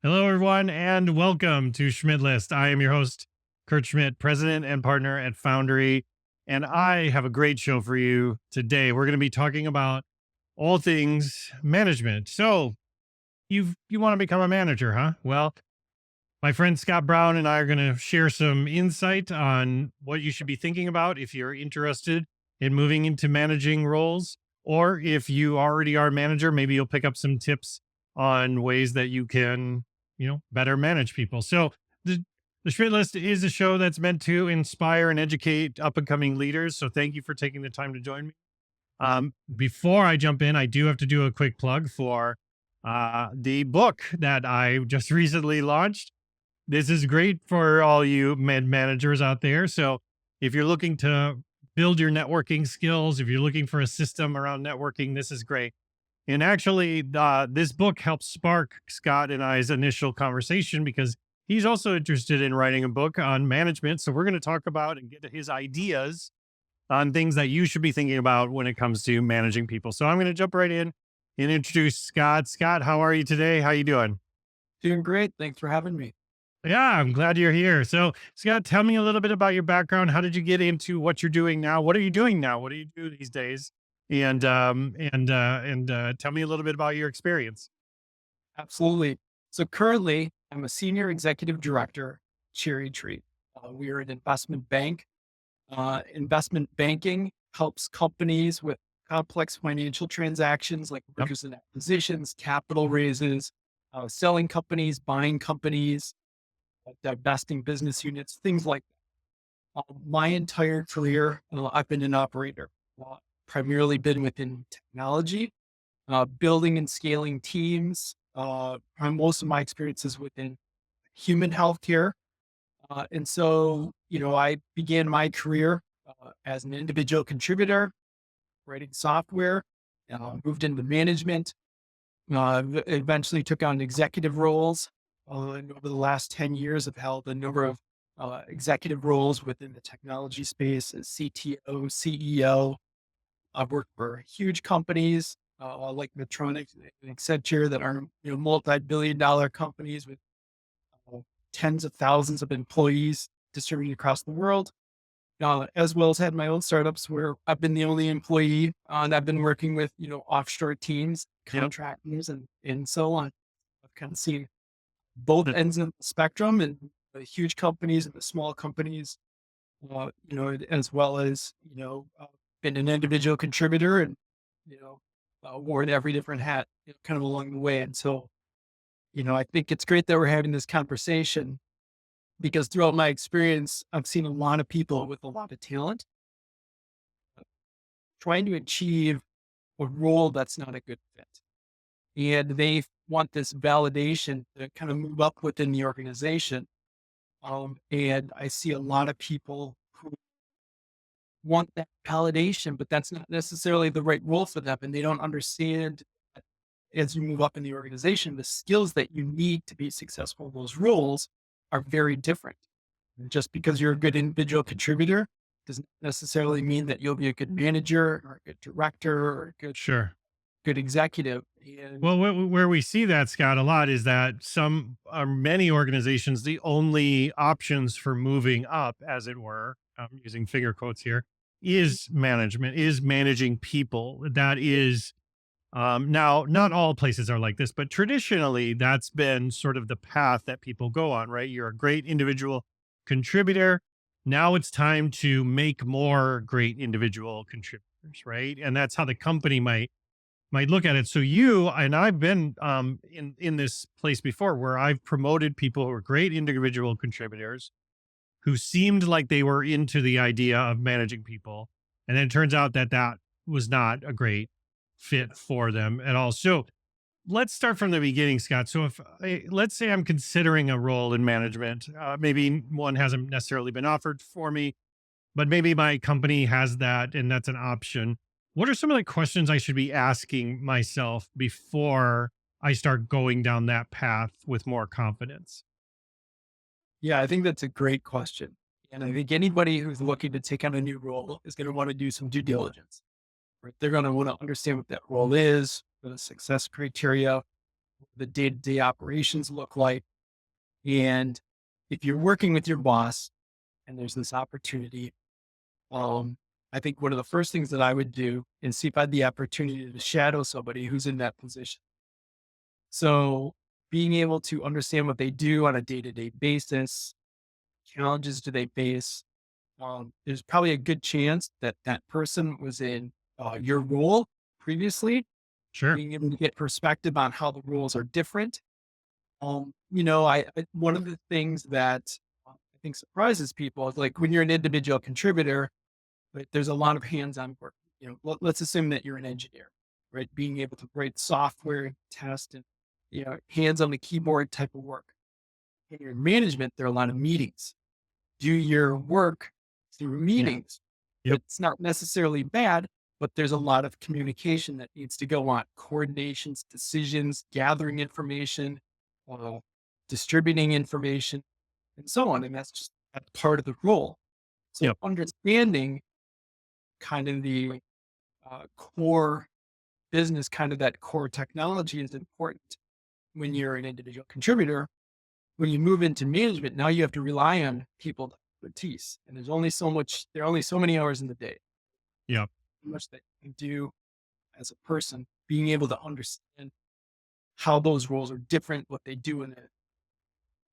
Hello, everyone, and welcome to Schmidt List. I am your host, Kurt Schmidt, president and partner at Foundry, and I have a great show for you today. We're going to be talking about all things management. So, you want to become a manager, huh? Well, my friend Scott Brown and I are going to share some insight on what you should be thinking about if you're interested in moving into managing roles, or if you already are a manager, maybe you'll pick up some tips on ways that you can, better manage people. So the Schmidt List is a show that's meant to inspire and educate up and coming leaders. So thank you for taking the time to join me. Before I jump in, I do have to do a quick plug for the book that I just recently launched. This is great for all you managers out there. So if you're looking to build your networking skills, if you're looking for a system around networking, this is great. And actually, this book helped spark Scott and I's initial conversation because he's also interested in writing a book on management. So we're going to talk about and get his ideas on things that you should be thinking about when it comes to managing people. So I'm going to jump right in and introduce Scott. Scott, how are you today? How you doing? Doing great. Thanks for having me. Yeah, I'm glad you're here. So, Scott, tell me a little bit about your background. How did you get into what you're doing now? What are you doing now? What do you do these days? And tell me a little bit about your experience. Absolutely. So currently, I'm a senior executive director, Cherry Tree. We are an investment bank. Investment banking helps companies with complex financial transactions like Yep. mergers and acquisitions, capital raises, selling companies, buying companies, divesting business units, things like that. My entire career, I've been an operator, primarily been within technology, building and scaling teams. Most of my experiences within human healthcare. And so, I began my career as an individual contributor, writing software, moved into management, eventually took on executive roles. And over the last 10 years, I've held a number of executive roles within the technology space as CTO, CEO. I've worked for huge companies like Medtronic and Accenture that are multi-billion-dollar companies with uh, tens of thousands of employees distributed across the world, as well as had my own startups where I've been the only employee and I've been working with offshore teams, Yep. contractors, and so on. I've kind of seen both ends of the spectrum and the huge companies and the small companies, as well as been an individual contributor and you know worn every different hat, kind of along the way. And so, I think it's great that we're having this conversation because throughout my experience, I've seen a lot of people with a lot of talent trying to achieve a role that's not a good fit. And they want this validation to kind of move up within the organization. And I see a lot of people who want that validation, but that's not necessarily the right role for them. And they don't understand that as you move up in the organization, the skills that you need to be successful in those roles are very different. Just because you're a good individual contributor doesn't necessarily mean that you'll be a good manager or a good director or a Sure. good executive. And Well, where we see that, Scott, a lot is that some or many organizations, the only options for moving up, as it were, I'm using finger quotes here, is management, is managing people. That is now, not all places are like this, but traditionally, that's been sort of the path that people go on, right? You're a great individual contributor. Now it's time to make more great individual contributors, right? And that's how the company might look at it. So you and I've been in this place before where I've promoted people who are great individual contributors who seemed like they were into the idea of managing people, and then it turns out that that was not a great fit for them at all. So let's start from the beginning, Scott. So if let's say I'm considering a role in management, maybe one hasn't necessarily been offered for me, but maybe my company has that and that's an option. What are some of the questions I should be asking myself before I start going down that path with more confidence? yeah, I think that's a great question. And I think anybody who's looking to take on a new role is going to want to do some due diligence. right? They're going to want to understand what that role is, what the success criteria, what the day-to-day operations look like. And if you're working with your boss and there's this opportunity, um, I think one of the first things that I would do is see if I had the opportunity to shadow somebody who's in that position. So being able to understand what they do on a day-to-day basis, challenges do they face, there's probably a good chance that that person was in your role previously, Sure. being able to get perspective on how the roles are different. One of the things that I think surprises people is like when you're an individual contributor, right, there's a lot of hands-on work. Let's assume that you're an engineer, right? Being able to write software, test, and hands on the keyboard type of work. In your management, there are a lot of meetings. Do your work through meetings. Yep. It's not necessarily bad, but there's a lot of communication that needs to go on, coordinations, decisions, gathering information, uh, distributing information, and so on. And that's part of the role. So Yep. understanding kind of the core business, kind of that core technology is important when you're an individual contributor. When you move into management, now you have to rely on people's expertise. And there are only so many hours in the day, Yep. so much that you can do as a person, being able to understand how those roles are different, what they do in the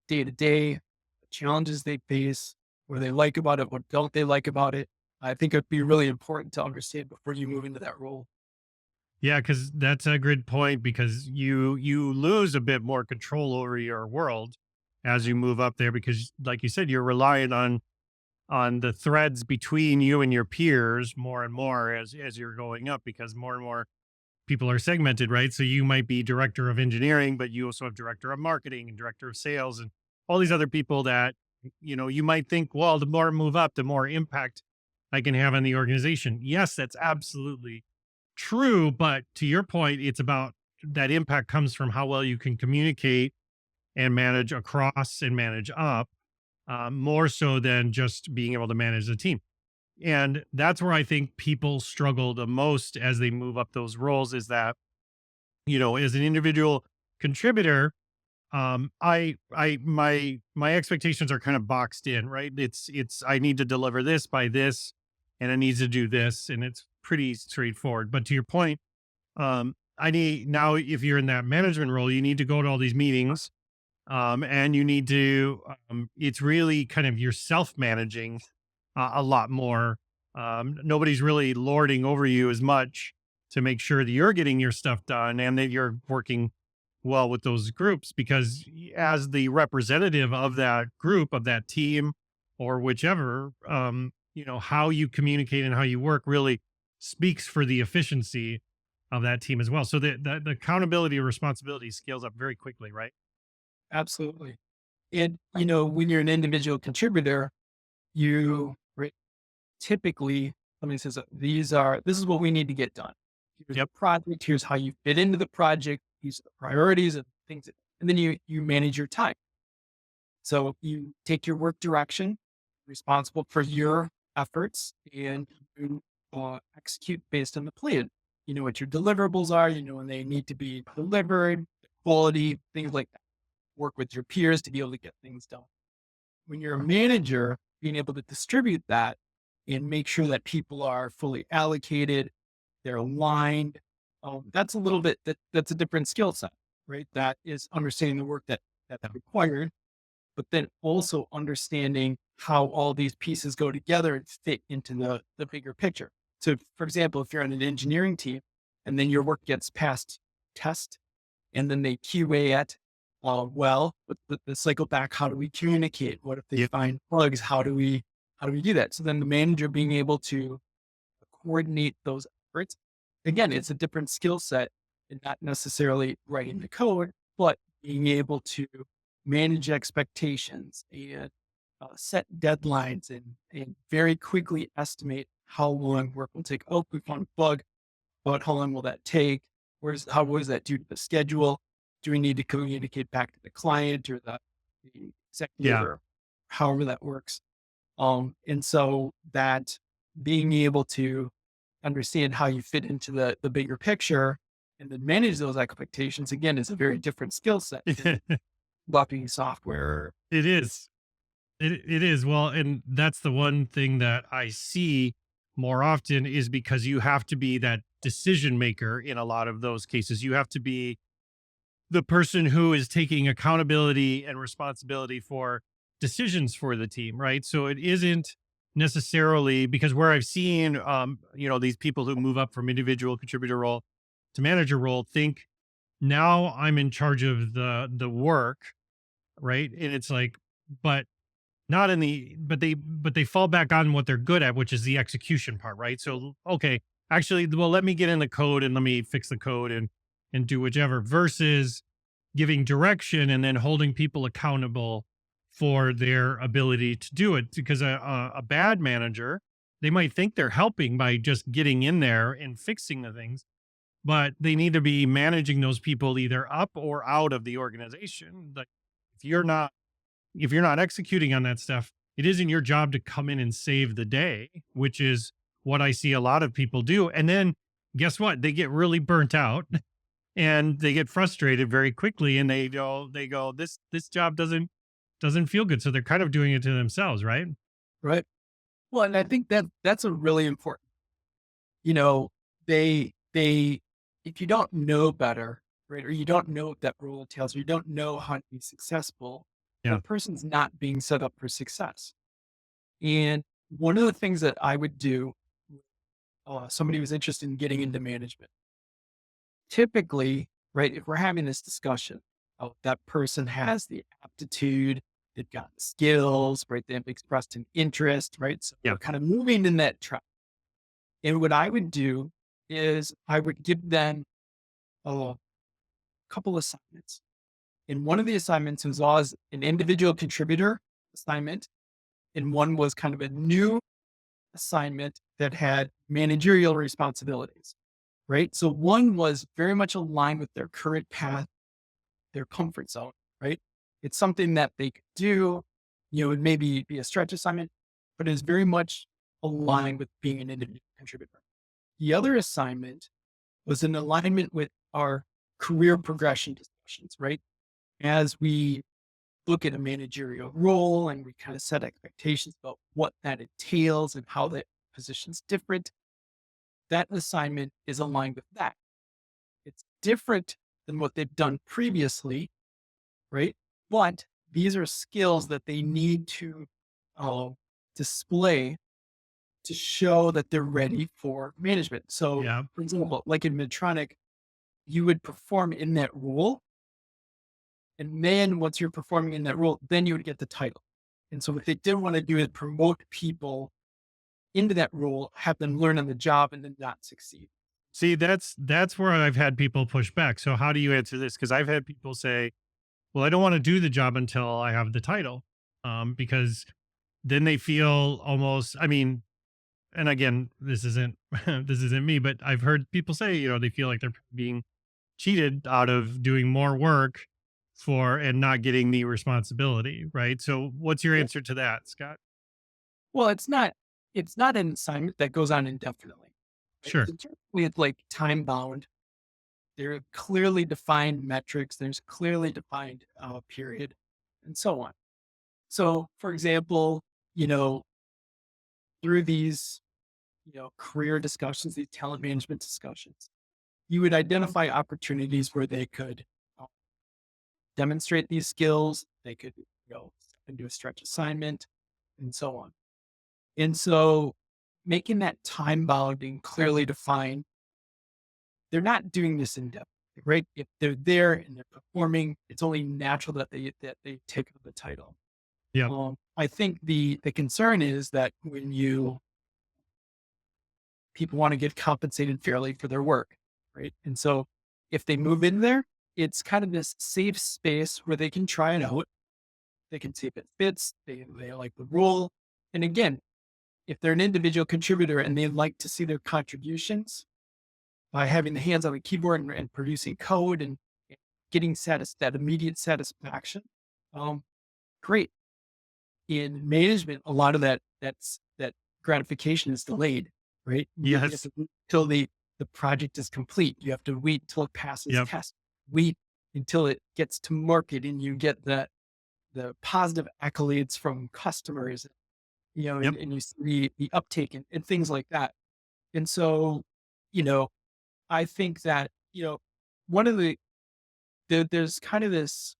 day to day, the challenges they face, what they like about it, what don't they like about it. I think it'd be really important to understand before you move into that role. Yeah, because that's a good point because you lose a bit more control over your world as you move up there because like you said, you're relying on the threads between you and your peers more and more as you're going up because more and more people are segmented, right? So you might be director of engineering, but you also have director of marketing and director of sales and all these other people that, you might think, well, the more I move up, the more impact I can have on the organization. Yes, that's absolutely true. But to your point, it's about that impact comes from how well you can communicate and manage across and manage up, more so than just being able to manage the team. And that's where I think people struggle the most as they move up those roles is that, as an individual contributor, my expectations are kind of boxed in, right? It's I need to deliver this by this and it needs to do this. And it's pretty straightforward. But to your point, I need now if you're in that management role, you need to go to all these meetings, and you need to. It's really kind of you're self managing a lot more. Nobody's really lording over you as much to make sure that you're getting your stuff done and that you're working well with those groups because as the representative of that group of that team or whichever how you communicate and how you work really speaks for the efficiency of that team as well so the accountability and responsibility scales up very quickly, right? Absolutely. And, when you're an individual contributor, right, typically somebody says, this is what we need to get done. Here's the Yep. project. Here's how you fit into the project. These are the priorities and things. And then you manage your time. So you take your work direction, responsible for your efforts, and you execute based on the plan. You know what your deliverables are. You know when they need to be delivered, the quality, things like that. Work with your peers to be able to get things done. When you're a manager, being able to distribute that and make sure that people are fully allocated, they're aligned. That's a little bit that's a different skill set, right? That is understanding the work that's required, but then also understanding how all these pieces go together and fit into the bigger picture. So, for example, if you're on an engineering team and then your work gets past test and then they QA it, but the cycle back, how do we communicate? What if they Yep. find bugs? How do we do that? So then the manager being able to coordinate those efforts. Again, it's a different skill set and not necessarily writing the code, but being able to manage expectations and set deadlines and very quickly estimate how long work will take. Oh, we found a bug, but how long will that take? What does that do to the schedule? Do we need to communicate back to the client or the executive Yeah. or however that works? And so that being able to understand how you fit into the bigger picture and then manage those expectations again is a very different skill set than it developing software. is. It is. Well, and that's the one thing that I see more often is because you have to be that decision maker in a lot of those cases. You have to be the person who is taking accountability and responsibility for decisions for the team, right? So it isn't necessarily because where I've seen these people who move up from individual contributor role to manager role think now I'm in charge of the work, right? And it's like, but not in the but they fall back on what they're good at, which is the execution part, right? So okay, actually, well, let me get in the code and let me fix the code and do whichever versus giving direction and then holding people accountable for their ability to do it. Because a bad manager, they might think they're helping by just getting in there and fixing the things, but they need to be managing those people either up or out of the organization. Like if you're not if you're not executing on that stuff, it isn't your job to come in and save the day, which is what I see a lot of people do. And then guess what? They get really burnt out and they get frustrated very quickly and they go, this job doesn't feel good. So they're kind of doing it to themselves, right? Right. Well, and I think that that's a really important, you know, they if you don't know better, right, or you don't know what that role entails, or you don't know how to be successful, Yeah. that person's not being set up for success. And one of the things that I would do, somebody who's interested in getting into management, typically, right, if we're having this discussion, oh, that person has the aptitude, they've got the skills, right, they've expressed an interest, right? So Yeah. we're kind of moving in that track. And what I would do is I would give them a couple assignments. And one of the assignments was an individual contributor assignment, and one was kind of a new assignment that had managerial responsibilities, right? So one was very much aligned with their current path, their comfort zone, right? It's something that they could do, it maybe be a stretch assignment, but it's very much aligned with being an individual contributor. The other assignment was in alignment with our career progression discussions, right? As we look at a managerial role and we kind of set expectations about what that entails and how that position's different, that assignment is aligned with that. It's different than what they've done previously, right? But these are skills that they need to uh, display to show that they're ready for management. So, Yeah. for example, like in Medtronic, you would perform in that role. And then once you're performing in that role, then you would get the title. And so what they didn't want to do is promote people into that role, have them learn on the job and then not succeed. See, that's where I've had people push back. So how do you answer this? Because I've had people say, well, I don't want to do the job until I have the title. Because then they feel almost, I mean, and again, this isn't this isn't me, but I've heard people say, they feel like they're being cheated out of doing more work for and not getting the responsibility, right? So what's your Yeah. answer to that, Scott? Well, it's not an assignment that goes on indefinitely. Right? Sure. So generally it's like time bound. There are clearly defined metrics. There's clearly defined period and so on. So for example, you know, through these, career discussions, these talent management discussions, you would identify opportunities where they could uh, demonstrate these skills. They could, step into a stretch assignment and so on. And so making that time bounding clearly defined, they're not doing this in depth, right? If they're there and they're performing, it's only natural that they take up the title. Yep. I think the concern is that when you people want to get compensated fairly for their work, right? And so if they move in there, it's kind of this safe space where they can try it out. They can see if it fits. They like the role. And again, if they're an individual contributor and they like to see their contributions by having the hands on the keyboard and producing code and getting that immediate satisfaction, great. In management, a lot of that gratification is delayed, right? You have Yes. to wait till the project is complete. You have to wait till it passes Yep. test. Wait until it gets to market and you get the positive accolades from customers, Yep. and you see the uptake and things like that. And so, you know, I think that, one of there's kind of this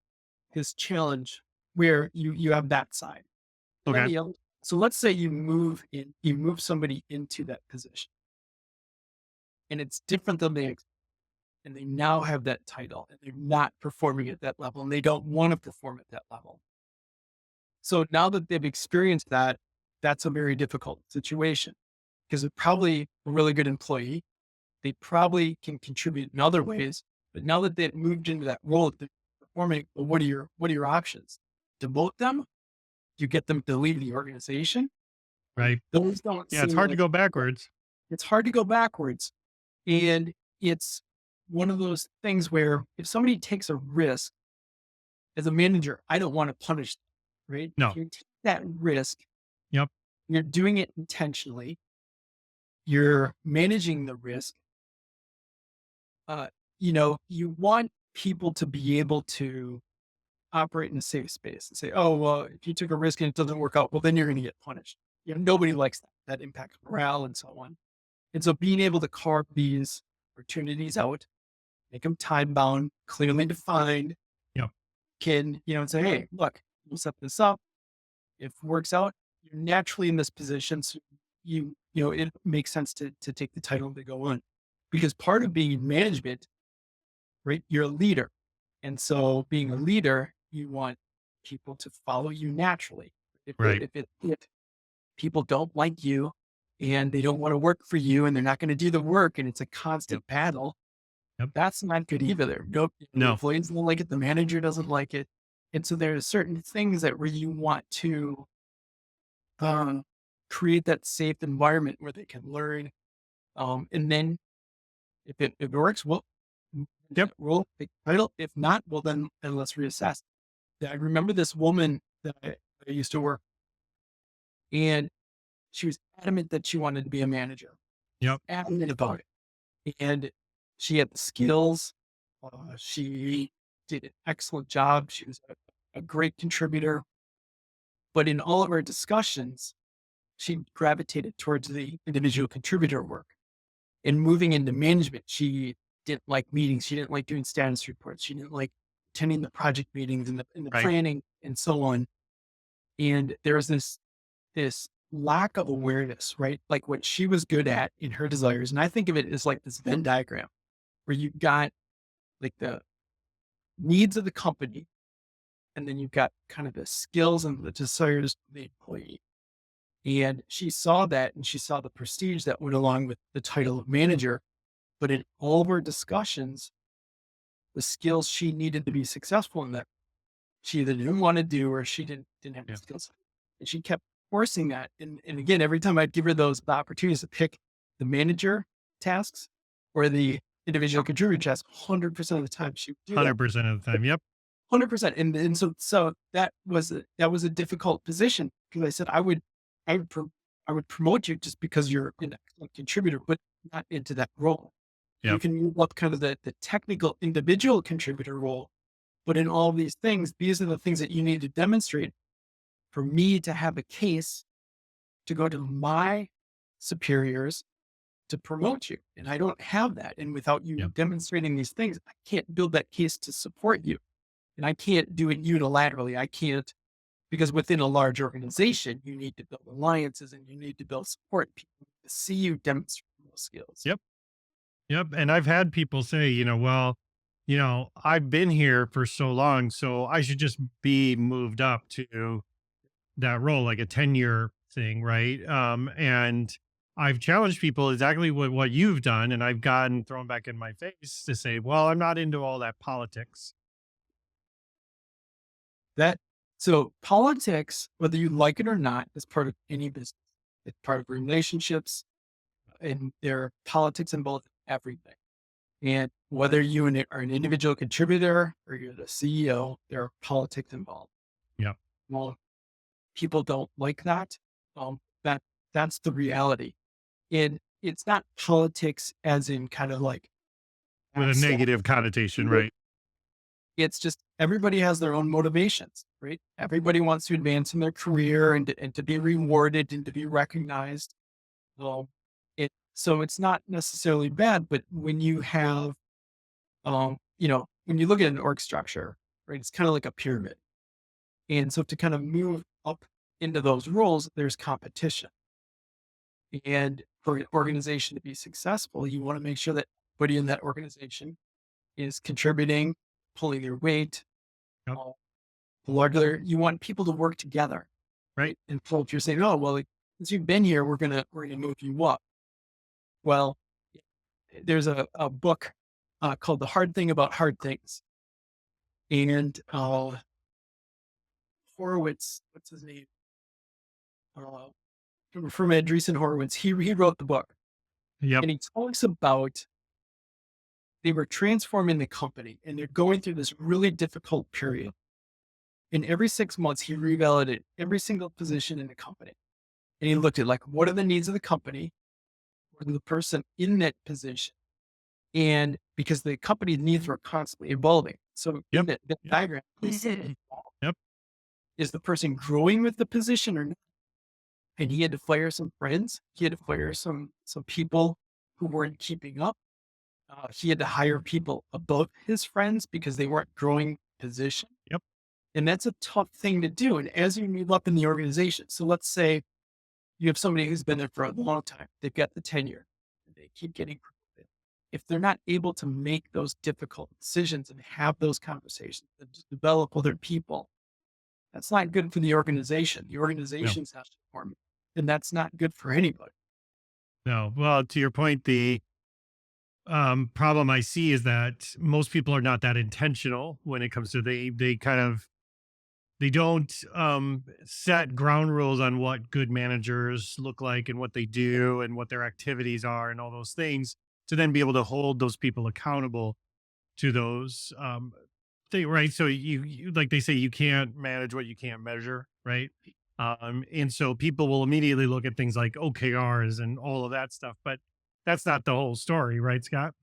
challenge where you have that side. And then Okay. the other, so let's say you move somebody into that position and it's different than and they now have that title and they're not performing at that level and they don't want to perform at that level. So now that they've experienced that, that's a very difficult situation because they're probably a really good employee. They probably can contribute in other ways, but now that they've moved into that role, they're performing. Well, what are your options? Demote them? You get them to leave the organization? Right. Those don't Yeah. It's seem hard to like go backwards. it's hard to go backwards. And it's one of those things where if somebody takes a risk as a manager, I don't want to punish them, right? If No. you take that risk, Yep. you're doing it intentionally, you're managing the risk. Uh, you want people to be able to operate in a safe space and say, oh, well, if you took a risk and it doesn't work out, well, then you're going to get punished. Nobody likes that. That impacts morale and so on. And so being able to carve these opportunities out, make them time bound, clearly defined, Yep. can, and say, hey, look, we'll set this up. If it works out, you're naturally in this position. So it makes sense to take the title to go on because part of being in management, right? You're a leader. And so being a leader, you want people to follow you naturally. Right. If people don't like you and they don't want to work for you and they're not going to do the work and it's a Yep. constant battle, Yep. that's not good either. Nope. The No. employees don't like it. The manager doesn't like it. And so there's certain things that where you want to um, create that safe environment where they can learn. And then if it works, well, Yep. we'll take the title. If not, well, then let's reassess. I remember this woman that I used to work, and she was adamant that she wanted to be a manager, Yep. adamant about it. And she had the skills. She did an excellent job. She was a great contributor. But in all of our discussions, she gravitated towards the individual contributor work. And moving into management, she didn't like meetings. She didn't like doing status reports. She didn't like attending the project meetings and the Right. planning and so on. And there was this lack of awareness, right? Like what she was good at in her desires. And I think of it as like this Venn diagram where you've got like the needs of the company, and then you've got kind of the skills and the desires of the employee. And she saw that and she saw the prestige that went along with the title of manager. But in all of our discussions, the skills she needed to be successful in that she either didn't want to do or she didn't have the Yeah. skills. And she kept forcing that. And again, every time I'd give her the opportunities to pick the manager tasks or the individual contributor tasks, 100% of the time she would do that. 100% of the time. Yep. 100%. And so that was a difficult position because I said I would promote you just because you're an excellent contributor, but not into that role. You Yep. can move up kind of the technical individual contributor role, but in all these things, these are the things that you need to demonstrate for me to have a case to go to my superiors to promote you. And I don't have that. And without you Yep. demonstrating these things, I can't build that case to support you. And I can't do it unilaterally. I can't, because within a large organization, you need to build alliances and you need to build support. People to see you demonstrate those skills. Yep. Yep. And I've had people say, well, I've been here for so long, so I should just be moved up to that role, like a tenure thing. Right. And I've challenged people exactly what you've done. And I've gotten thrown back in my face to say, well, I'm not into all that politics. That so politics, whether you like it or not, is part of any business. It's part of relationships, and there are politics involved in everything. And whether are an individual contributor or you're the CEO, there are politics involved. Yeah. Well, people don't like that. That that's the reality. And it's not politics as in kind of like With a backstab. negative connotation, right? It's just everybody has their own motivations, right? Everybody wants to advance in their career and to be rewarded and to be recognized. Um, so it's not necessarily bad, but when you have, when you look at an org structure, right, it's kind of like a pyramid. And so to kind of move up into those roles, there's competition. And for an organization to be successful, you want to make sure that everybody in that organization is contributing, pulling their weight. Yep. uh, Larger, you want people to work together, Right. right? And so if you're saying, oh, well, like, since you've been here, we're gonna move you up. Well, there's a book called The Hard Thing About Hard Things. And Horowitz, what's his name? Uh, from Andreessen Horowitz, he wrote the book, Yep. and he talks about they were transforming the company and they're going through this really difficult period. And every 6 months, he revalidated every single position in the company. And he looked at like, what are the needs of the company? What are the person in that position? And because the company's needs were constantly evolving. So in Yep. that Yep. diagram, he said, Yep. is the person growing with the position or not? And he had to fire some friends. He had to fire some people who weren't keeping up. He had to hire people above his friends because they weren't growing position. Yep. And that's a tough thing to do. And as you move up in the organization, so let's say you have somebody who's been there for a long time, they've got the tenure, and they keep getting promoted. If they're not able to make those difficult decisions and have those conversations and just develop other people, that's not good for the organization. The No. organization's not performing, and that's not good for anybody. No. Well, to your point, the problem I see is that most people are not that intentional when it comes to they kind of they don't set ground rules on what good managers look like and what they do and what their activities are and all those things to then be able to hold those people accountable to those thing, right? So you like they say you can't manage what you can't measure, right? And so people will immediately look at things like OKRs and all of that stuff, but that's not the whole story, right, Scott?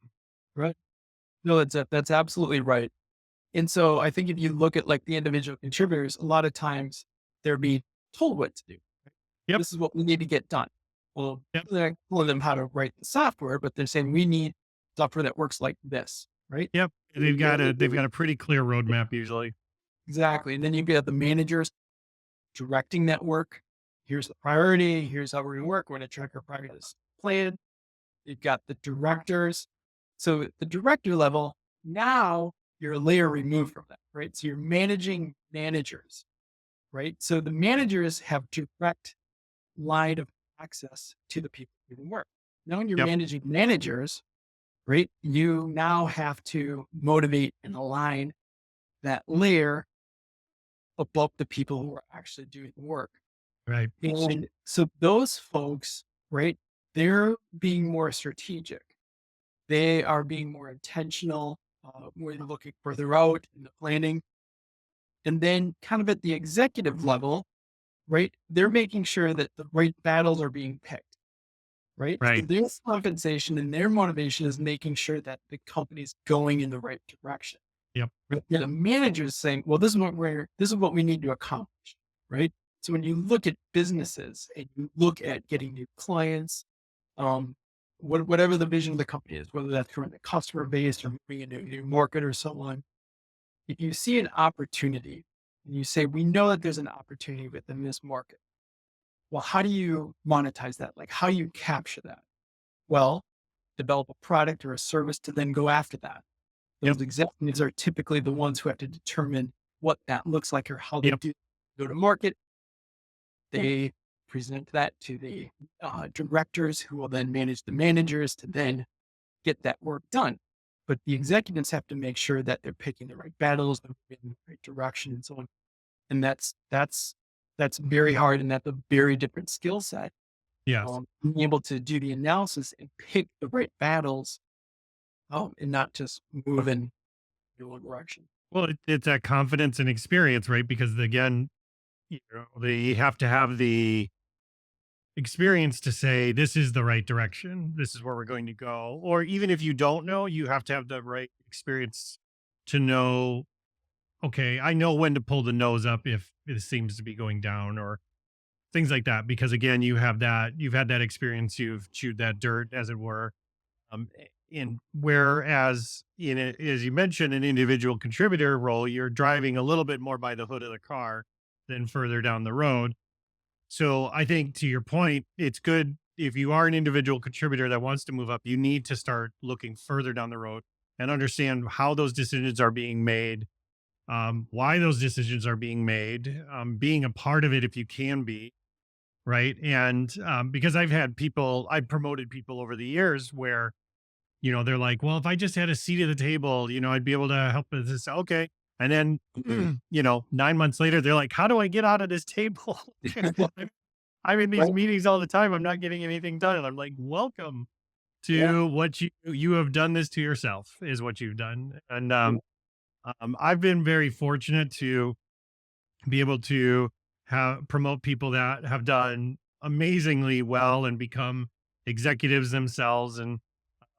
Right. No, that's absolutely right. And so I think if you look at like the individual contributors, a lot of times they're being told what to do. Yep. This is what we need to get done. Well, Yep. they're not telling them how to write the software, but they're saying we need software that works like this, right? Yep. They've got a pretty clear roadmap usually. Exactly. And then you get the managers directing that work. Here's the priority. Here's how we're going to work. We're going to track our progress plan. You've got the directors. So at the director level, now you're a layer removed from that, right? So you're managing managers, right? So the managers have direct line of access to the people doing work. Now, when you're Yep. managing managers, right, you now have to motivate and align that layer above the people who are actually doing the work. Right. And so those folks, right, they're being more strategic. They are being more intentional. We're looking further out in the planning. And then, kind of at the executive level, right, they're making sure that the right battles are being picked, right? So Right. their compensation and their motivation is making sure that the company's going in the right direction. Yep. Right? Yeah, the manager is saying, well, this is what we need to accomplish, right? So when you look at businesses and you look at getting new clients, um, whatever the vision of the company is, whether that's growing the customer base or moving into a new market or so on, if you see an opportunity and you say, we know that there's an opportunity within this market, well, how do you monetize that? Like, how do you capture that? Well, develop a product or a service to then go after that. Yep. Those executives are typically the ones who have to determine what that looks like or how they Yep. do go to market. They present that to the directors who will then manage the managers to then get that work done. But the executives have to make sure that they're picking the right battles, they're moving in the right direction, and so on. And that's very hard, and that's a very different skill set. Yes. Being able to do the analysis and pick the right battles, and not just move in one direction. Well, it's that confidence and experience, right? Because again, they have to have the experience to say, this is the right direction. This is where we're going to go. Or even if you don't know, you have to have the right experience to know, okay, I know when to pull the nose up if it seems to be going down or things like that. Because again, you've had that experience, you've chewed that dirt, as it were. In whereas in a, as you mentioned, an individual contributor role, you're driving a little bit more by the hood of the car than further down the road. So I think to your point, it's good if you are an individual contributor that wants to move up, you need to start looking further down the road and understand how those decisions are being made, why those decisions are being made, being a part of it if you can be, right? And because I've promoted people over the years where, they're like, well, if I just had a seat at the table, I'd be able to help with this. Okay. And then, 9 months later, they're like, how do I get out of this table? I'm in these Right. meetings all the time. I'm not getting anything done. And I'm like, welcome Yeah. to what you have done this to yourself is what you've done. And Yeah. I've been very fortunate to be able to have promote people that have done amazingly well and become executives themselves. And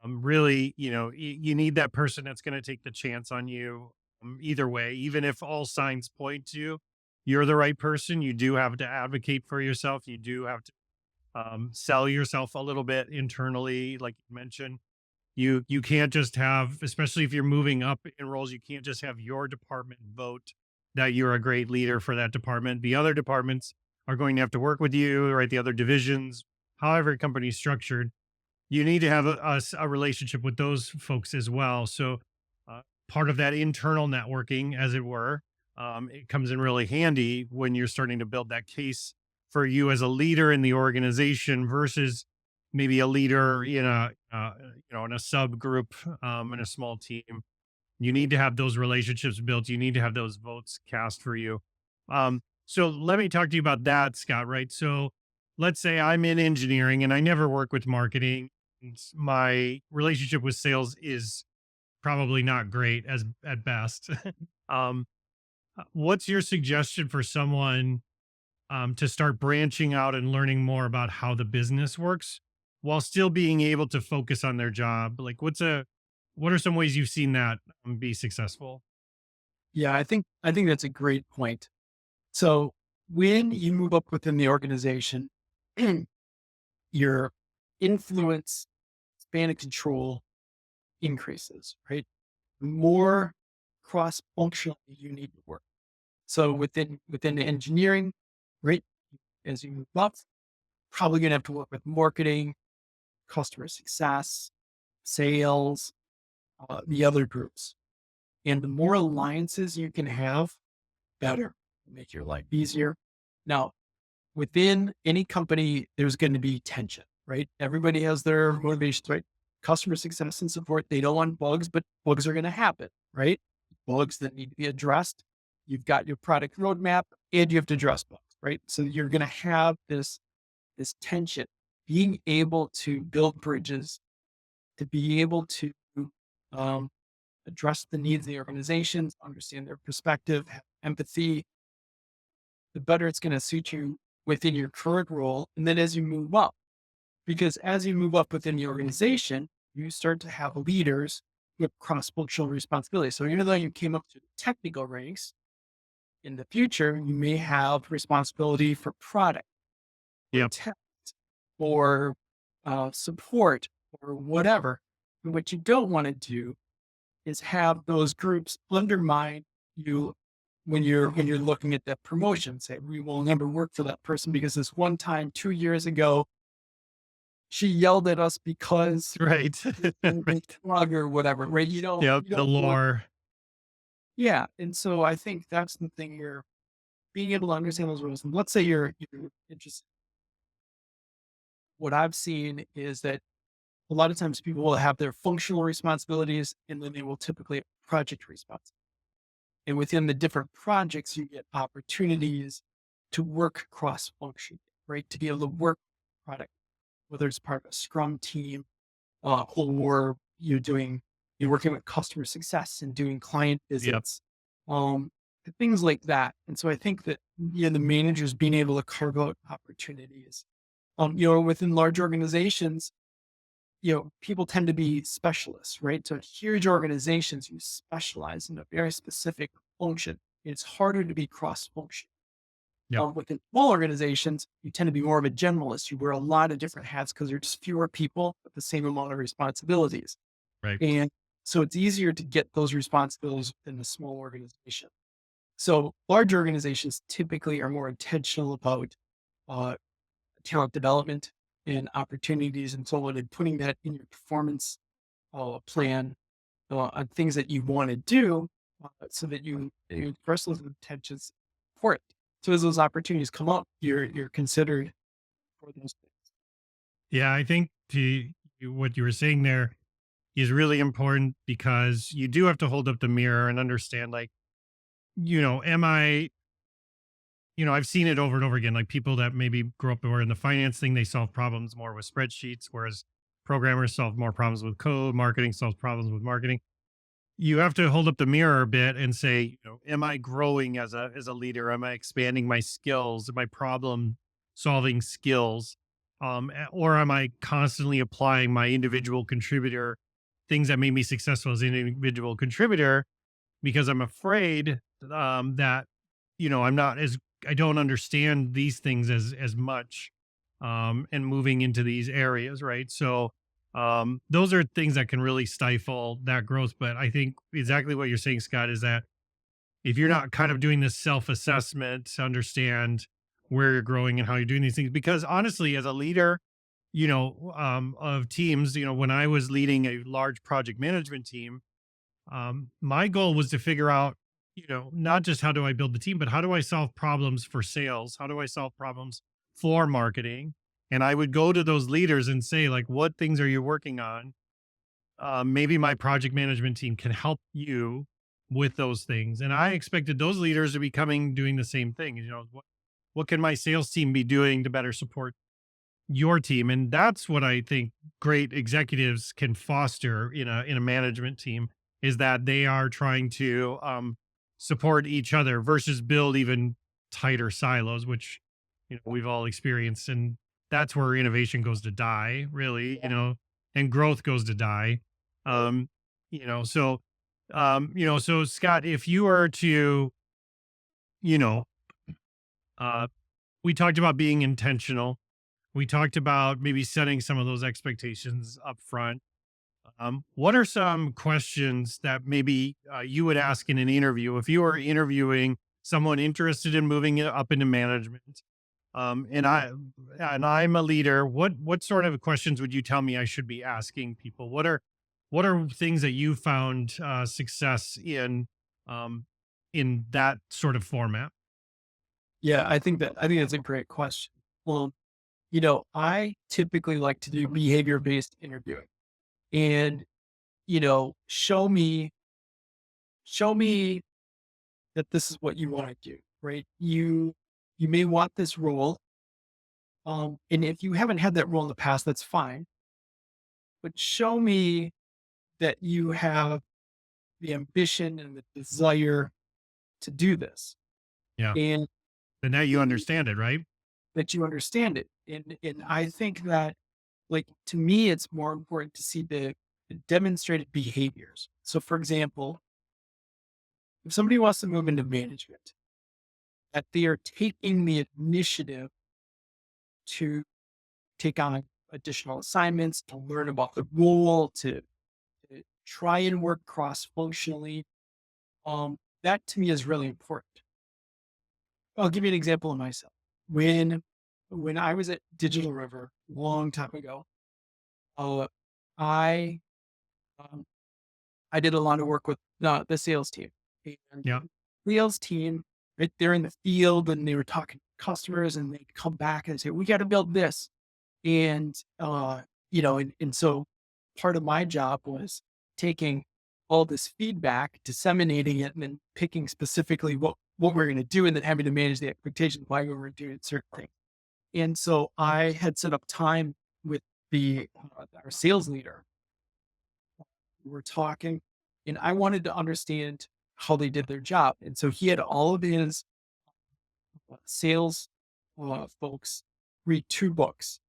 really, you need that person that's going to take the chance on you. Either way, even if all signs point to you're the right person, you do have to advocate for yourself. You do have to sell yourself a little bit internally, like you mentioned. You can't just have, especially if you're moving up in roles, you can't just have your department vote that you're a great leader for that department. The other departments are going to have to work with you, right? The other divisions, however a company's structured, you need to have a relationship with those folks as well. So, part of that internal networking, as it were, it comes in really handy when you're starting to build that case for you as a leader in the organization versus maybe a leader in in a subgroup, in a small team. You need to have those relationships built. You need to have those votes cast for you. So let me talk to you about that, Scott. Right. So let's say I'm in engineering and I never work with marketing. And my relationship with sales is probably not great as at best. um, what's your suggestion for someone to start branching out and learning more about how the business works while still being able to focus on their job? Like, what are some ways you've seen that be successful? Yeah. I think that's a great point. So when you move up within the organization, your influence, span of control increases, right? The more cross-functionally you need to work. So within the engineering, right? As you move up, probably gonna have to work with marketing, customer success, sales, the other groups. And the more alliances you can have, better, make your life easier. Now, within any company, there's going to be tension, right? Everybody has their motivations, right? Customer success and support, they don't want bugs, but bugs are going to happen, right? Bugs that need to be addressed. You've got your product roadmap and you have to address bugs, right? So you're going to have this tension. Being able to build bridges, to be able to um, address the needs of the organizations, understand their perspective, have empathy, the better it's going to suit you within your current role. And then as you move up, because as you move up within the organization, you start to have leaders with cross-functional responsibility. So even though you came up to the technical ranks, in the future, you may have responsibility for product or Yep. tech or support or whatever. And what you don't want to do is have those groups undermine you when you're looking at that promotion. Say, we will never work for that person because this one time 2 years ago, she yelled at us because Right. Right. drug or whatever, right? Yep. You The don't want, lore. yeah. And so I think that's the thing here, being able to understand those rules. And let's say you're interested. What I've seen is that a lot of times people will have their functional responsibilities and then they will typically have project responsibilities. And within the different projects, you get opportunities to work cross function, right? To be able to work product, whether it's part of a scrum team, or you're working with customer success and doing client Yep. visits, things like that. And so I think that, yeah, the managers being able to carve out opportunities Within large organizations, people tend to be specialists, right? So huge organizations, you specialize in a very specific function. It's harder to be cross-function. Yep. Within small organizations, you tend to be more of a generalist. You wear a lot of different hats because there's just fewer people with the same amount of responsibilities. Right. And so it's easier to get those responsibilities in a small organization. So large organizations typically are more intentional about uh, talent development and opportunities and so on, and putting that in your performance plan on things that you want to do so that you express those intentions for it. So as those opportunities come up, you're considered for those things. Yeah, I think what you were saying there is really important because you do have to hold up the mirror and understand, like, am I, I've seen it over and over again, like people that maybe grew up more in the finance thing, they solve problems more with spreadsheets, whereas programmers solve more problems with code, marketing solves problems with marketing. You have to hold up the mirror a bit and say, am I growing as a leader? Am I expanding my skills, my problem solving skills? Or am I constantly applying my individual contributor things that made me successful as an individual contributor because I'm afraid that I'm not as I don't understand these things as much, and moving into these areas, right? So those are things that can really stifle that growth. But I think exactly what you're saying, Scott, is that if you're not kind of doing this self assessment to understand where you're growing and how you're doing these things, because honestly, as a leader, of teams, when I was leading a large project management team, my goal was to figure out, not just how do I build the team, but how do I solve problems for sales? How do I solve problems for marketing? And I would go to those leaders and say, like, what things are you working on? Maybe my project management team can help you with those things. And I expected those leaders to be coming doing the same thing. What can my sales team be doing to better support your team? And that's what I think great executives can foster in a management team, is that they are trying to support each other versus build even tighter silos, which we've all experienced. And that's where innovation goes to die, really, and growth goes to die. um so so Scott, if you were to, you know uh we talked about being intentional. We talked about maybe setting some of those expectations up front. What are some questions that maybe you would ask in an interview if you were interviewing someone interested in moving it up into management? And I'm a leader. What sort of questions would you tell me I should be asking people? What are things that you found success um, in that sort of format? Yeah, I think that's a great question. Well, I typically like to do behavior based interviewing, and show me that this is what you want to do, right? You may want this role, and if you haven't had that role in the past, that's fine. But show me that you have the ambition and the desire to do this, Yeah, and and now you and understand it, right? that you understand it. And I think that, like, to me, it's more important to see the demonstrated behaviors. So, for example, if somebody wants to move into management, that they are taking the initiative to take on additional assignments, to learn about the role, to try and work cross functionally. That to me is really important. I'll give you an example of myself. When when I was at Digital River a long time ago, uh, I um, I did a lot of work with the sales team, and Yeah, sales team, right there in the field, and they were talking to customers, and they'd come back and say, "We got to build this," and and so part of my job was taking all this feedback, disseminating it, and then picking specifically what we're going to do, and then having to manage the expectations why we were doing certain things. And so I had set up time with the our sales leader. We were talking, and I wanted to understand how they did their job. And so he had all of his sales folks read two books.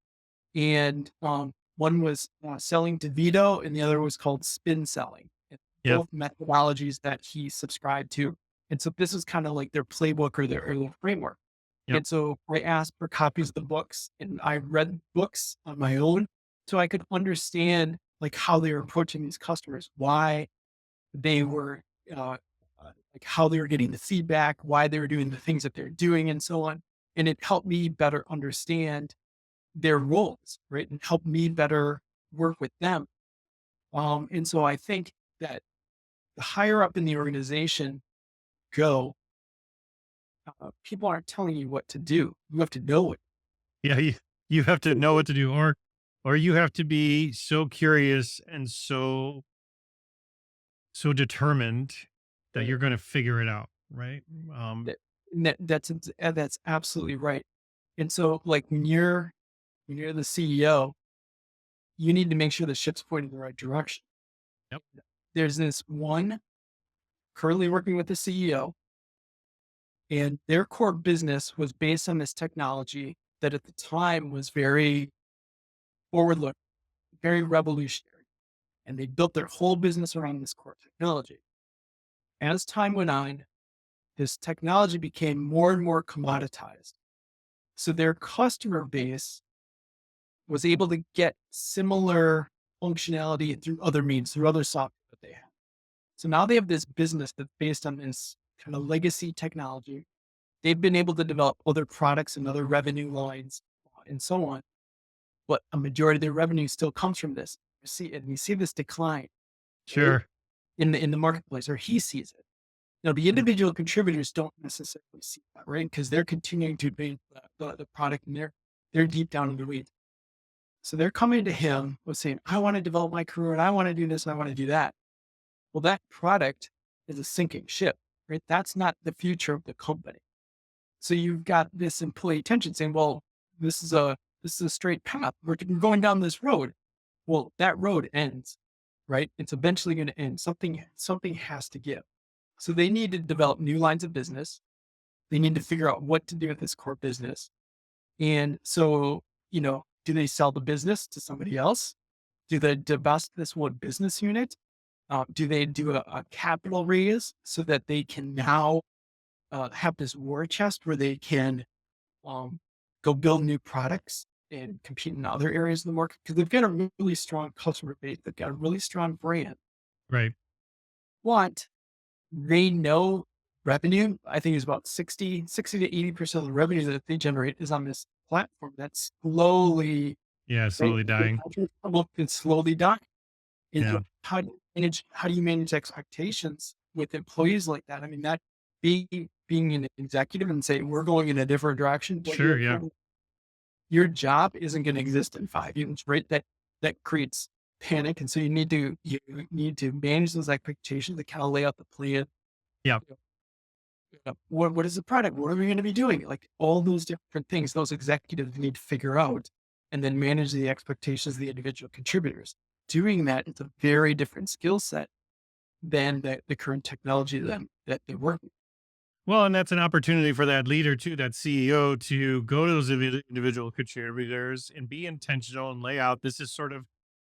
And one was selling to Vito, and the other was called spin selling. And Yep. both methodologies that he subscribed to. And so this was kind of like their playbook or their framework. Yep. And so I asked for copies of the books, and I read books on my own so I could understand like how they were approaching these customers, why they were uh, like how they were getting the feedback, why they were doing the things that they're doing, and so on. And it helped me better understand their roles, right? And help me better work with them. And so I think that the higher up in the organization go, people aren't telling you what to do. You have to know it. Yeah. You have to know what to do, or you have to be so curious and so determined that Right? you're going to figure it out. Right. That, that's absolutely right. And so, like when you're the CEO, you need to make sure the ship's pointing in the right direction. Yep. There's this one currently working with the CEO, and their core business was based on this technology that at the time was very forward looking, very revolutionary. And they built their whole business around this core technology. As time went on, this technology became more and more commoditized. So their customer base was able to get similar functionality through other means, through other software that they have. So now they have this business that's based on this kind of legacy technology. They've been able to develop other products and other revenue lines and so on. But a majority of their revenue still comes from this. You see this decline, right? Sure. In the marketplace, or he sees it. Now, the individual contributors don't necessarily see that, right? Because they're continuing to build the product, and they're deep down in the weeds. So they're coming to him with saying, I want to develop my career and I want to do this and I want to do that. Well, that product is a sinking ship, right? That's not the future of the company. So you've got this employee tension saying, well, this is a straight path. We're going down this road. Well, that road ends, right? It's eventually going to end. Something has to give. So they need to develop new lines of business. They need to figure out what to do with this core business. And so, do they sell the business to somebody else? Do they divest this one business unit? Do they do a capital raise so that they can now have this war chest where they can um, go build new products and compete in other areas of the market? Because they've got a really strong customer base. They've got a really strong brand. Right. But they know revenue, I think is about 60 to 80% of the revenue that they generate is on this platform that's slowly, Yeah. right? Slowly dying. It's slowly dying. And Yeah. so how do you manage expectations with employees like that? I mean, that being an executive and say, we're going in a different direction, but Sure. Yeah. your job isn't going to exist in 5 years, right? That creates panic. And so you need to manage those expectations to kind of lay out the plan. Yeah. What is the product? What are we going to be doing? Like all those different things, those executives need to figure out and then manage the expectations of the individual contributors. Doing that, it's a very different skill set than the current technology that they work with. Well, and that's an opportunity for that leader too, that CEO, to go to those individual contributors and be intentional and lay out, this is sort of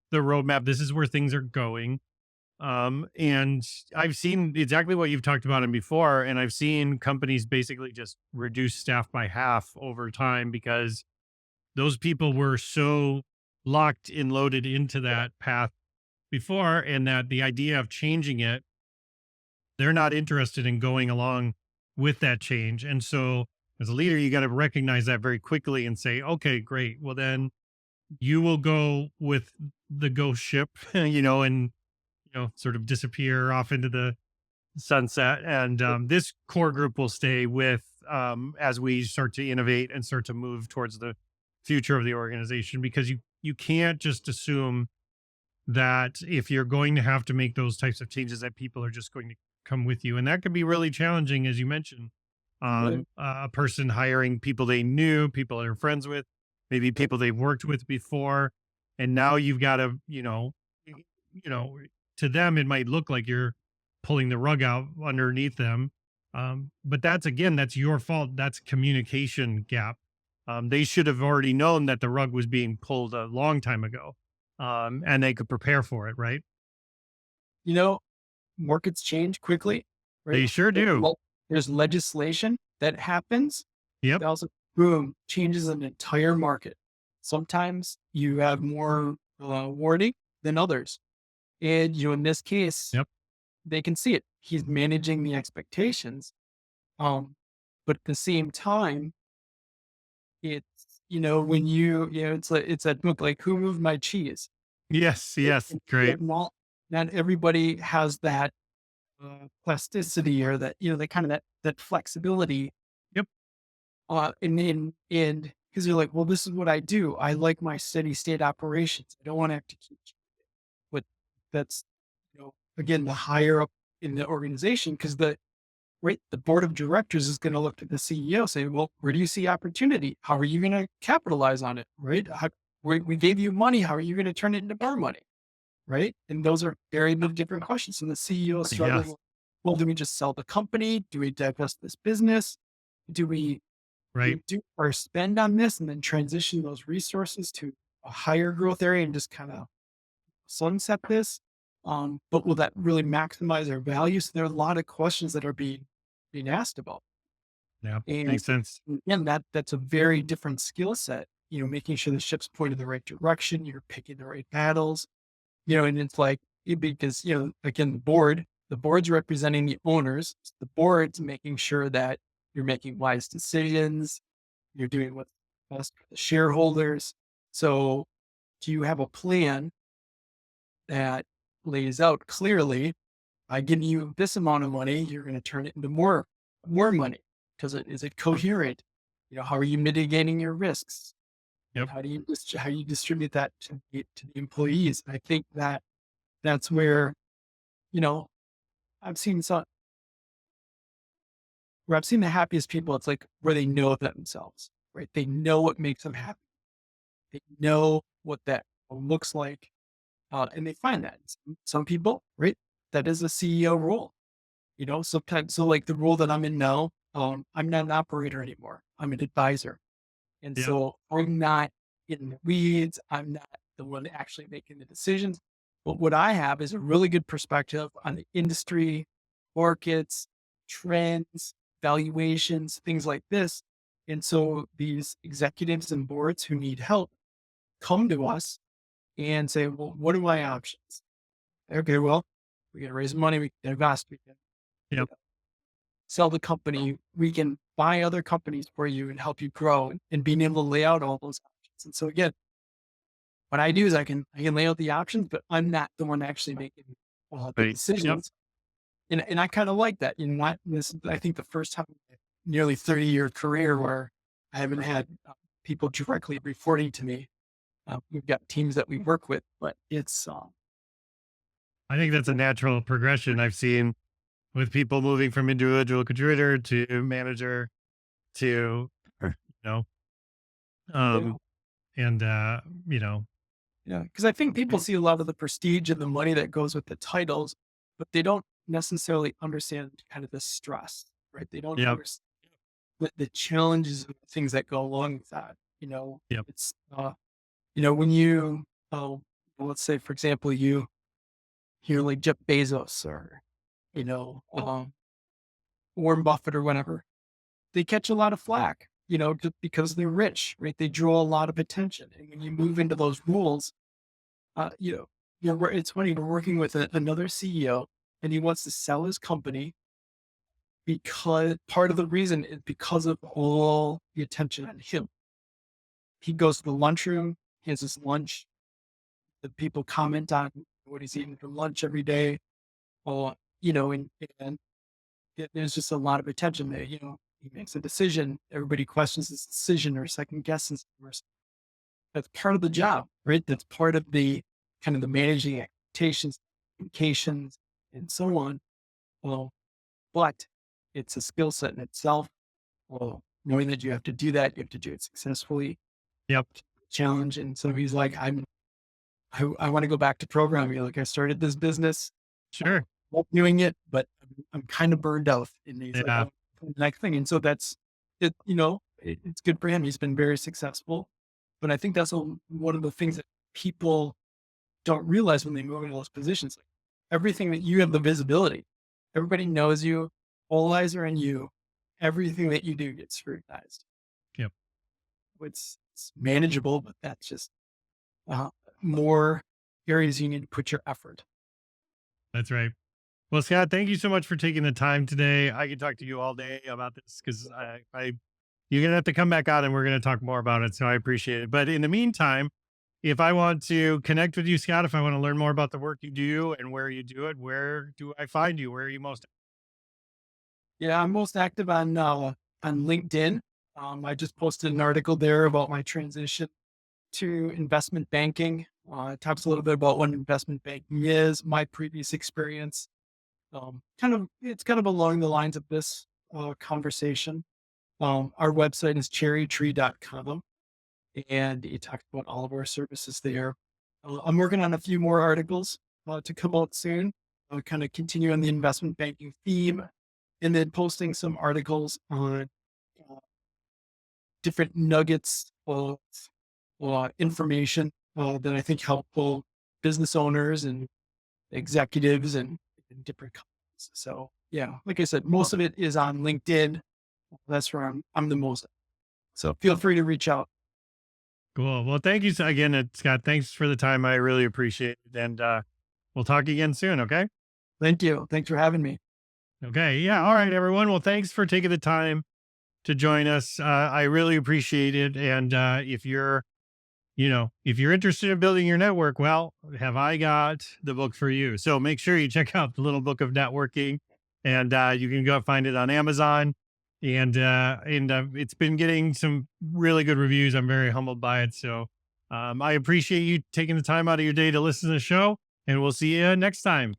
the roadmap. This is where things are going. And I've seen exactly what you've talked about before. And I've seen companies basically just reduce staff by half over time because those people were so locked and loaded into that path before. And that the idea of changing it, they're not interested in going along with that change. And so as a leader, you got to recognize that very quickly and say, okay, great. Well, then you will go with the ghost ship, and, sort of disappear off into the sunset. And this core group will stay with, as we start to innovate and start to move towards the future of the organization, because you can't just assume that if you're going to have to make those types of changes, that people are just going to come with you. And that can be really challenging, as you mentioned. Right. A person hiring people they knew, people they're friends with, maybe people they've worked with before. And now you've got to, you know, to them, it might look like you're pulling the rug out underneath them. But that's, again, that's your fault. That's a communication gap. They should have already known that the rug was being pulled a long time ago, and they could prepare for it, right? You know, markets change quickly, right? They sure There's do. there's legislation that happens Yep. that also, boom, changes an entire market. Sometimes you have more warning than others. And, in this case, Yep. they can see it. He's managing the expectations. Um, but at the same time, it's, when it's that book, like, Who Moved My Cheese? Yes. Right? Yes. And Great. not everybody has that plasticity, or that, that kind of that flexibility. Yep. And because you're like, well, this is what I do. I like my steady state operations. I don't want to have to keep, but that's, again, the higher up in the organization, because the board of directors is going to look at the CEO, say, well, where do you see opportunity? How are you going to capitalize on it? Right? We gave you money. How are you going to turn it into more money? Right? And those are very different questions. And the CEO is struggling. Yes. Well, do we just sell the company? Do we divest this business? Do we Right. do our spend on this and then transition those resources to a higher growth area and just kind of sunset this? But will that really maximize our value? So there are a lot of questions that are being asked about. Yeah. And Makes sense. again, that's a very different skill set, making sure the ship's pointed the right direction, you're picking the right battles, and it's like, because, again, the board's representing the owners. The board's making sure that you're making wise decisions, you're doing what's best for the shareholders. So do you have a plan that lays out clearly, I give you this amount of money, you're going to turn it into more money? Because is it coherent? How are you mitigating your risks? And Yep. how you distribute that to the employees? And I think that's where, you know, I've seen some where I've seen the happiest people. It's like where they know themselves, right? They know what makes them happy. They know what that looks like, and they find that. Some people, right? That is a CEO role. Sometimes, so like the role that I'm in now, I'm not an operator anymore. I'm an advisor. And Yep. so I'm not in the weeds. I'm not the one actually making the decisions. But what I have is a really good perspective on the industry, markets, trends, valuations, things like this. And so these executives and boards who need help come to us and say, well, what are my options? Okay, well, we can raise money, we can invest, we can, you Yep. know, sell the company, we can buy other companies for you and help you grow, and being able to lay out all those options. And so again, what I do is I can lay out the options, but I'm not the one actually making the Right. Yep. decisions. And I kind of like that. Not this, I think the first time in my nearly 30-year career where I haven't had people directly reporting to me. We've got teams that we work with, but it's I think that's a natural progression I've seen with people moving from individual contributor to manager to, know, yeah, um, and, you know, yeah. Because I think people see a lot of the prestige and the money that goes with the titles, but they don't necessarily understand kind of the stress, right? They don't yep. understand the challenges and things that go along with that. Yep. It's when you, let's say, for example, you're like Jeff Bezos, or Warren Buffett or whatever. They catch a lot of flack, just because they're rich, right? They draw a lot of attention. And when you move into those roles, uh, you know, it's funny, we're working with another CEO, and he wants to sell his company because part of the reason is because of all the attention on him. He goes to the lunchroom, he has his lunch, the people comment on what he's eating for lunch every day. Or, and there's just a lot of attention there. He makes a decision, everybody questions his decision or second guesses. That's part of the job, right? That's part of the kind of the managing expectations, communications, and so on. Well, but it's a skill set in itself. Well, knowing that you have to do that, you have to do it successfully, Yep. challenge. And so he's like, I want to go back to programming. Like, I started this business, Sure. love doing it, but I'm kind of burned out. And he's like, Yeah. oh, the next thing. And so that's it, it's good for him. He's been very successful. But I think that's one of the things that people don't realize when they move into those positions. Like everything that you have the visibility, everybody knows you, all eyes are on you. Everything that you do gets scrutinized. Yep. It's manageable, but that's just uh, more areas you need to put your effort. That's right. Well, Scott, thank you so much for taking the time today. I could talk to you all day about this because you're gonna have to come back out and we're gonna talk more about it. So I appreciate it. But in the meantime, if I want to connect with you, Scott, if I want to learn more about the work you do and where you do it, where do I find you? Where are you most? Yeah, I'm most active on LinkedIn. I just posted an article there about my transition to investment banking. It talks a little bit about what investment banking is, my previous experience. It's kind of along the lines of this conversation. Our website is cherrytree.com and it talks about all of our services there. I'm working on a few more articles to come out soon. I'll kind of continue on the investment banking theme and then posting some articles on uh, different nuggets of information that I think helpful business owners and executives and different companies. So yeah, like I said, most of it is on LinkedIn. That's where I'm the most. So feel free to reach out. Cool. Well, thank you again, Scott. Thanks for the time. I really appreciate it. And we'll talk again soon. Okay. Thank you. Thanks for having me. Okay. Yeah. All right, everyone. Well, thanks for taking the time to join us. I really appreciate it. And if you're interested in building your network, well, have I got the book for you? So make sure you check out the Little Book of Networking, and you can go find it on Amazon. And it's been getting some really good reviews. I'm very humbled by it. So I appreciate you taking the time out of your day to listen to the show, and we'll see you next time.